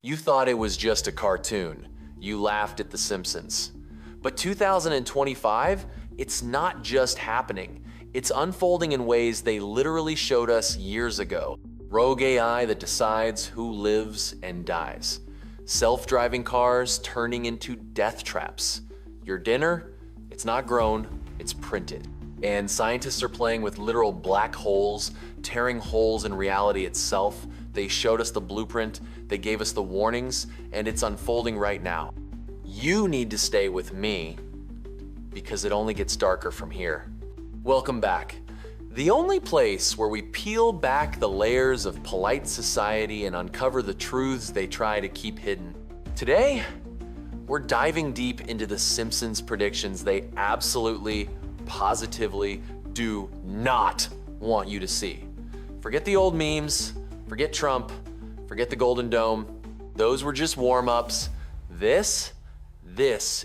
You thought it was just a cartoon. You laughed at The Simpsons. But 2025, it's not just happening. It's unfolding in ways they literally showed us years ago. Rogue AI that decides who lives and dies. Self-driving cars turning into death traps. Your dinner? It's not grown, it's printed. And scientists are playing with literal black holes, tearing holes in reality itself. They showed us the blueprint, they gave us the warnings, and it's unfolding right now. You need to stay with me because it only gets darker from here. Welcome back. The only place where we peel back the layers of polite society and uncover the truths they try to keep hidden. Today, we're diving deep into the Simpsons predictions they absolutely, positively do not want you to see. Forget the old memes, forget Trump, forget the Golden Dome. Those were just warm-ups. This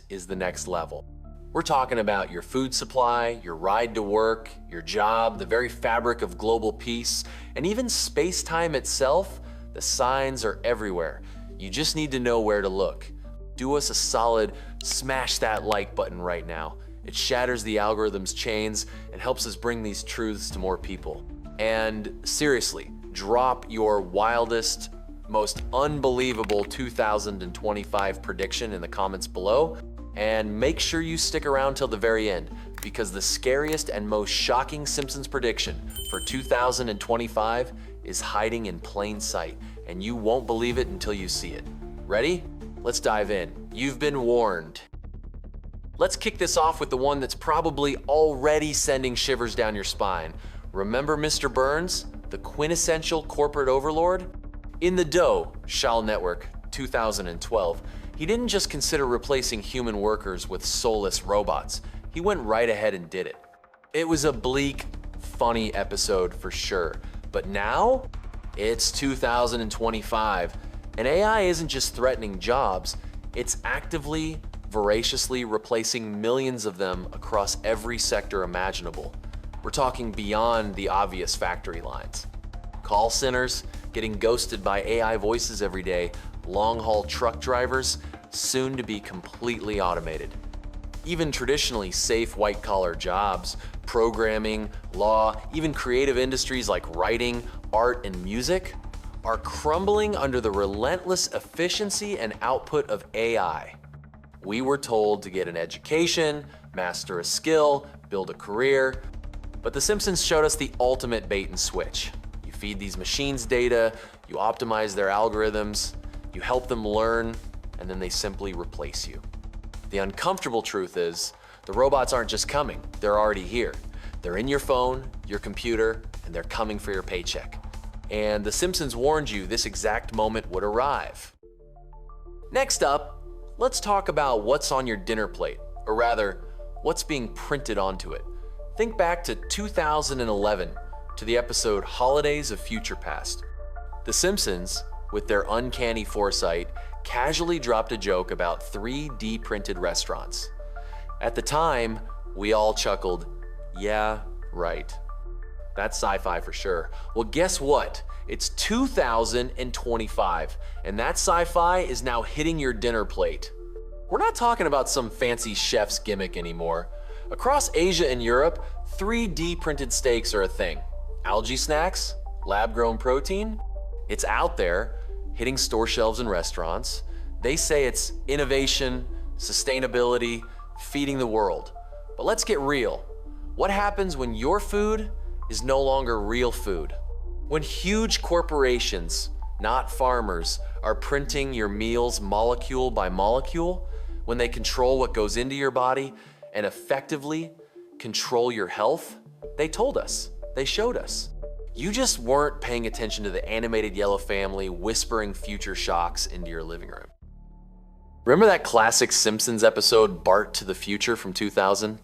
is the next level. We're talking about your food supply, your ride to work, your job, the very fabric of global peace, and even space-time itself. The signs are everywhere. You just need to know where to look. Do us a solid, smash that like button right now. It shatters the algorithm's chains and helps us bring these truths to more people. And seriously, drop your wildest, most unbelievable 2025 prediction in the comments below, and make sure you stick around till the very end, because the scariest and most shocking Simpsons prediction for 2025 is hiding in plain sight, and you won't believe it until you see it. Ready? Let's dive in. You've been warned. Let's kick this off with the one that's probably already sending shivers down your spine. Remember Mr. Burns, the quintessential corporate overlord? In the Doe Shell Network 2012, he didn't just consider replacing human workers with soulless robots. He went right ahead and did it. It was a bleak, funny episode for sure. But now, it's 2025, and AI isn't just threatening jobs, it's actively, voraciously replacing millions of them across every sector imaginable. We're talking beyond the obvious factory lines. Call centers getting ghosted by AI voices every day, long-haul truck drivers soon to be completely automated. Even traditionally safe white-collar jobs, programming, law, even creative industries like writing, art, and music are crumbling under the relentless efficiency and output of AI. We were told to get an education, master a skill, build a career, but The Simpsons showed us the ultimate bait and switch. You feed these machines data, you optimize their algorithms, you help them learn, and then they simply replace you. The uncomfortable truth is, the robots aren't just coming, they're already here. They're in your phone, your computer, and they're coming for your paycheck. And The Simpsons warned you this exact moment would arrive. Next up, let's talk about what's on your dinner plate, or rather, what's being printed onto it. Think back to 2011, to the episode Holidays of Future Past. The Simpsons, with their uncanny foresight, casually dropped a joke about 3D printed restaurants. At the time, we all chuckled, yeah, right. That's sci-fi for sure. Well, guess what? It's 2025, and that sci-fi is now hitting your dinner plate. We're not talking about some fancy chef's gimmick anymore. Across Asia and Europe, 3D printed steaks are a thing. Algae snacks, lab-grown protein, it's out there, hitting store shelves and restaurants. They say it's innovation, sustainability, feeding the world. But let's get real. What happens when your food is no longer real food? When huge corporations, not farmers, are printing your meals molecule by molecule, when they control what goes into your body and effectively control your health, they told us, they showed us. You just weren't paying attention to the animated yellow family whispering future shocks into your living room. Remember that classic Simpsons episode, Bart to the Future from 2000?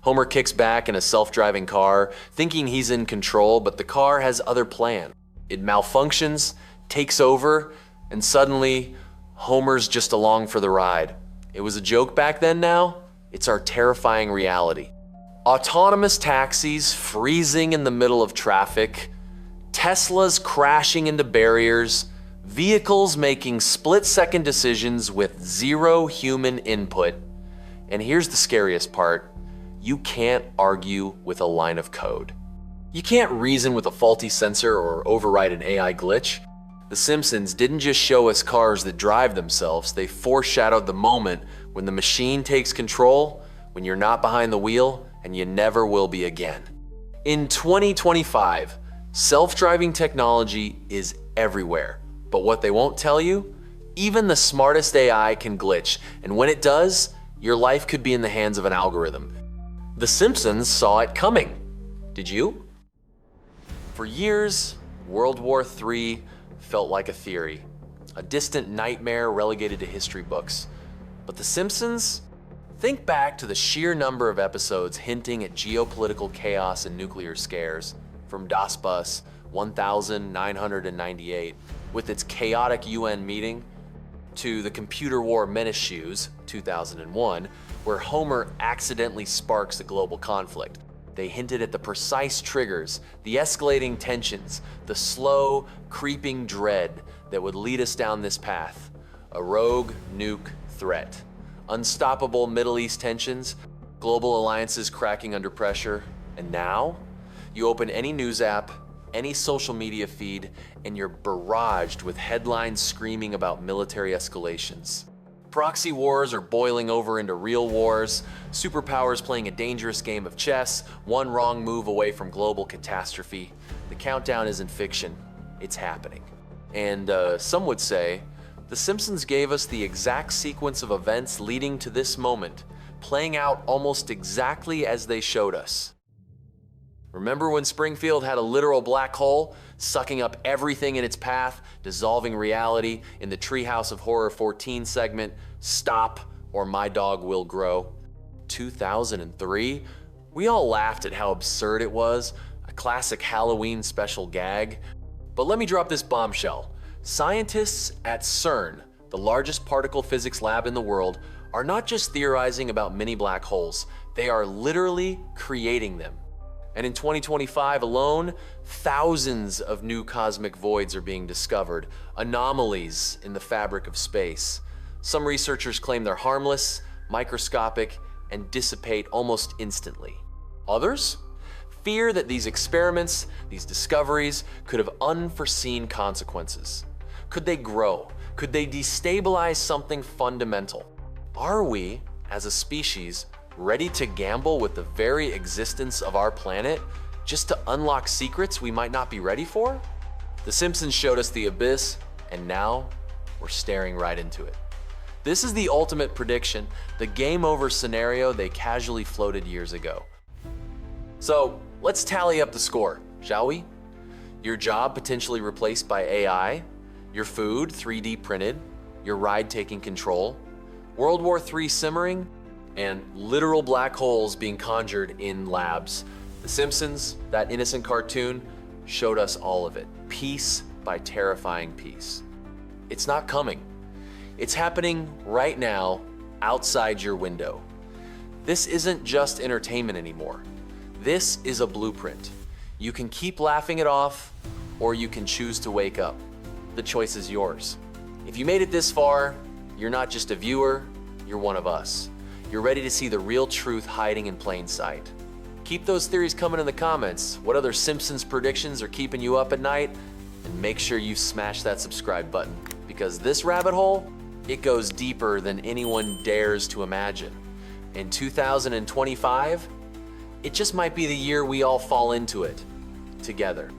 Homer kicks back in a self-driving car, thinking he's in control, but the car has other plans. It malfunctions, takes over, and suddenly, Homer's just along for the ride. It was a joke back then now, it's our terrifying reality. Autonomous taxis freezing in the middle of traffic, Teslas crashing into barriers, Vehicles making split-second decisions with zero human input. And here's the scariest part. You can't argue with a line of code. You can't reason with a faulty sensor or override an AI glitch. The Simpsons didn't just show us cars that drive themselves, they foreshadowed the moment when the machine takes control, when you're not behind the wheel, and you never will be again. In 2025, self-driving technology is everywhere. But what they won't tell you, even the smartest AI can glitch, and when it does, your life could be in the hands of an algorithm. The Simpsons saw it coming. Did you? For years, World War III felt like a theory, a distant nightmare relegated to history books. But The Simpsons? Think back to the sheer number of episodes hinting at geopolitical chaos and nuclear scares, from Das Bus 1998, with its chaotic UN meeting, to the computer war Menace Shoes 2001, where Homer accidentally sparks a global conflict. They hinted at the precise triggers, the escalating tensions, the slow, creeping dread that would lead us down this path. A rogue nuke threat. Unstoppable Middle East tensions, global alliances cracking under pressure. And now, you open any news app, any social media feed, and you're barraged with headlines screaming about military escalations. Proxy wars are boiling over into real wars, superpowers playing a dangerous game of chess, one wrong move away from global catastrophe. The countdown isn't fiction, it's happening. And some would say, The Simpsons gave us the exact sequence of events leading to this moment, playing out almost exactly as they showed us. Remember when Springfield had a literal black hole, sucking up everything in its path, dissolving reality in the Treehouse of Horror 14 segment, Stop or My Dog Will Grow? 2003? We all laughed at how absurd it was, a classic Halloween special gag. But let me drop this bombshell. Scientists at CERN, the largest particle physics lab in the world, are not just theorizing about mini black holes, they are literally creating them. And in 2025 alone, thousands of new cosmic voids are being discovered, anomalies in the fabric of space. Some researchers claim they're harmless, microscopic, and dissipate almost instantly. Others fear that these experiments, these discoveries, could have unforeseen consequences. Could they grow? Could they destabilize something fundamental? Are we, as a species, ready to gamble with the very existence of our planet just to unlock secrets we might not be ready for? The Simpsons showed us the abyss, and now we're staring right into it. This is the ultimate prediction, the game over scenario they casually floated years ago. So let's tally up the score, shall we? Your job potentially replaced by AI, your food 3D printed, your ride taking control, World War III simmering, and literal black holes being conjured in labs. The Simpsons, that innocent cartoon, showed us all of it, piece by terrifying piece. It's not coming. It's happening right now, outside your window. This isn't just entertainment anymore. This is a blueprint. You can keep laughing it off, or you can choose to wake up. The choice is yours. If you made it this far, you're not just a viewer, you're one of us. You're ready to see the real truth hiding in plain sight. Keep those theories coming in the comments. What other Simpsons predictions are keeping you up at night? And make sure you smash that subscribe button, because this rabbit hole, it goes deeper than anyone dares to imagine. In 2025, it just might be the year we all fall into it together.